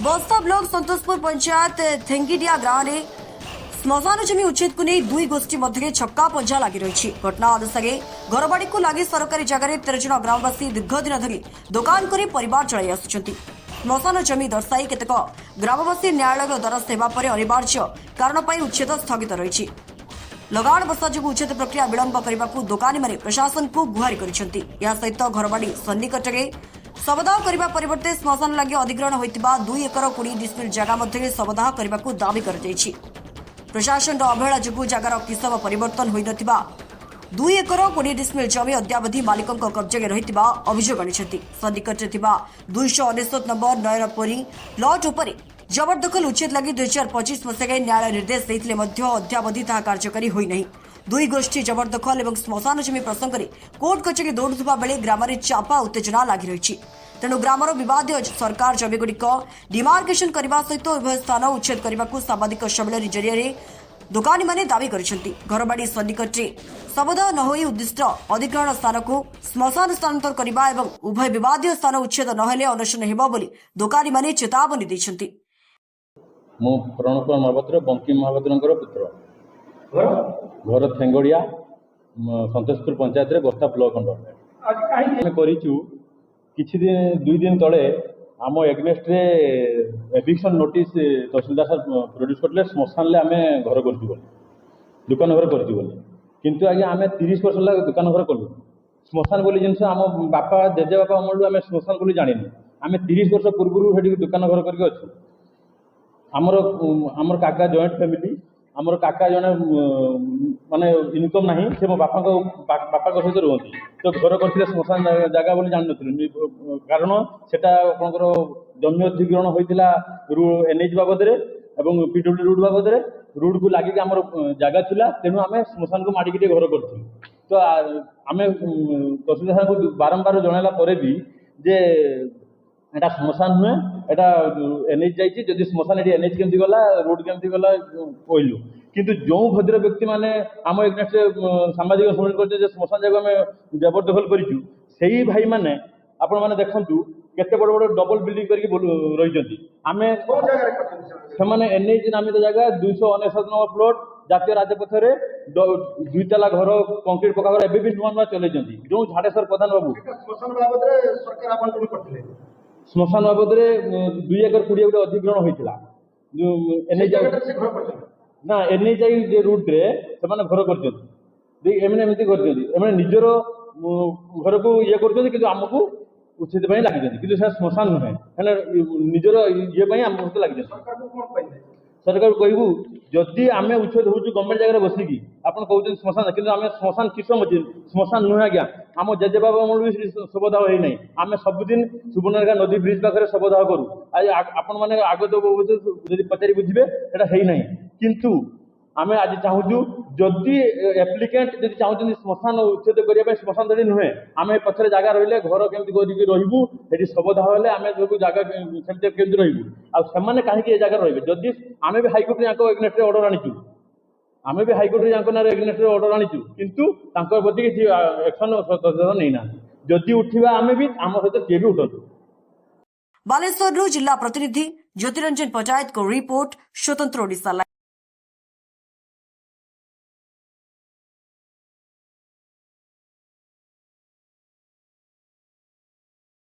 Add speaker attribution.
Speaker 1: बस्ता ब्लॉक संतोषपुर पंचायत थेंगिडिया गांव में श्मशान जमी उच्छेद को नहीं दुई गोष्ठी मध्य छक्का पंजा लगी रही। घटना अनुसारे घरबाड़ी को लगी सरकारी जगह 13 जन ग्रामवासी दीर्घ दिन धरी दुकान कर परिवार चलाई आसुंच। श्मशान जमी दर्शाई केतेक ग्रामवासी न्यायालय द्वारस्थ होगा पर अनिवार्य कारण उच्छेद स्थगित रही। लगाण वर्षा जो उच्छेद प्रक्रिया विलंब करने को दोकानी मैंने प्रशासन को गुहारि करिसेंति। या सहित घरबाड़ी सन्निकट में शवदाह करने परिवर्ते श्मशान लगे अधिग्रहण होता 2 एकर 20 डिसमिल जगह मध्य शवदाह करने को दावी कर प्रशासन अवहेला जो जगार किसम परिवर्तन हो 2 एकर 20 डिसमिल जमी अद्यावधि मालिकों कब्जे रही अभियोग आनी। सन्निकट 299 नंबर नयनपुरी लॉट उपर जबरदखल उच्छेद लगी 2025 मसीह न्यायालय निर्देश देते अद्यावधि ताहा कार्यकारी होई। दुई गोष्ठी जबरदखल और श्मशान जमी प्रसंग में कोर्ट कचेरी दौड़ुवा बेले ग्राम में चापा उत्तेजना लगी रही। तेणु ग्रामर विवाद सरकार जमीगुड़िक डिमार्केशन करने सहित उभय स्थान उच्छेद करने को साम्बादिक सम्मेलन जरिए दुकानी मैंने दावी करछंती। घरबाड़ी सन्निकट शवदाह न होई उद्दिष्ट अधिग्रहण स्थान को श्मशान स्थानांतर करने और उभय विवाद स्थान उच्छेद नहेले अनशन हेबो बोली दुकानी मैंने चेतावनी दैछंती।
Speaker 2: मु प्रणव महापात्र बंकिम महापात्र पुत्र घर थेंगड़िया संतोषपुर पंचायत रे बस्ता ब्लॉक अंडर किछि दिन 2 दिन तले आम एग्नेस्ट रे एविक्शन नोटिस तहसीलदार सर प्रोड्यूस करले श्मशान ले आमे घर करछु बोली दुकान घर करछु बोली किंतु आज्ञा आमे 30 वर्ष ला दुकान घर कलु श्मशान बोली जिनस आम बापा जेजे बापा अमलु आमे श्मशान बोली जानिनी आमे 30 वर्ष पूर्व हेडी दुकान घर करके अछि। आमर काका जॉइंट फैमिली आमर काका जने माने इनकम नाही से मो बापा सहित रुहती तो घर करथिले श्मशान जगह बोली जान नथिलु कारण सेटा आपनकर जमी अधिग्रहण होइतिला एनएच बाबद रे एवं पीडब्ल्यू रोड बाबद रे रोड को लागि आमर जगह थिला तेनु आमे श्मशान को माडी के घर करथि। तो आमे तहसीलदार को बारंबार जणाला परे भी जे एटा श्मशान नुहे एटा एनएच जाइए जदि श्मशान ये एनएच केमती गला रोड केमती गला कहलु किंतु जो भद्र व्यक्ति माने आम एग्नेस्ट सामाजिक सम्मेलन कर श्मशान जगह आम जबरदखल करूँ से भाई मैंने आपण मैंने देखु केते बड़ बड़ डबल बिल्डिंग करके रही आमे से एनएच नामित जगह 299 नंबर प्लॉट जातीय राजपथ रे 2 ताला घर कंक्रीट पक्का घर एबे भी नुआ नुआ चले जो झाड़ेश्वर प्रधान बाबू श्मशान बाबद 2 एकर 20 गोटे अधिग्रहण होता ना एनएच जे रूट रे से घर कर निजर घर को ये कर आमको उच्छेद लगी कि श्मशान नुहे निजर ये आम लगी सरकार कहबू जदि आम उच्छेद हो गवर्नमेंट जगह बसिकी आप कहते श्मशान कि आम श्मशान किसम अच्छे श्मशान नुहे आज्ञा आम जेजे बाबा अमल भी शवदाह होना आम सबुदिन सुवर्णरेखा नदी ब्रिज पाखे शवदाह करूँ आपण मैंने आगत पचारि बुझे है किंतु आम आज चाहूँ जदि एप्लिकेंट जब चाहते श्मशान उच्छेद करने श्मशान जदि नुहे आम पचर जगह रही घर केमती रही ये शवदाह हेल्ले आम जगह केमती रही आने कहीं जगह रही जदि आम भी हाइकोर्ट एग्नेस्ट ऑर्डर आनीचु आम भी हाइकोर्ट एग्नेस्ट ऑर्डर आनीचु किंतु प्रति किसी एक्शन नहीं ना जदि उठा आम भी आम सहित किए भी उठू।
Speaker 1: बालेश्वर जिला प्रतिनिधि ज्योतिरंजन पंचायत को रिपोर्ट स्वतंत्र ओडिशा।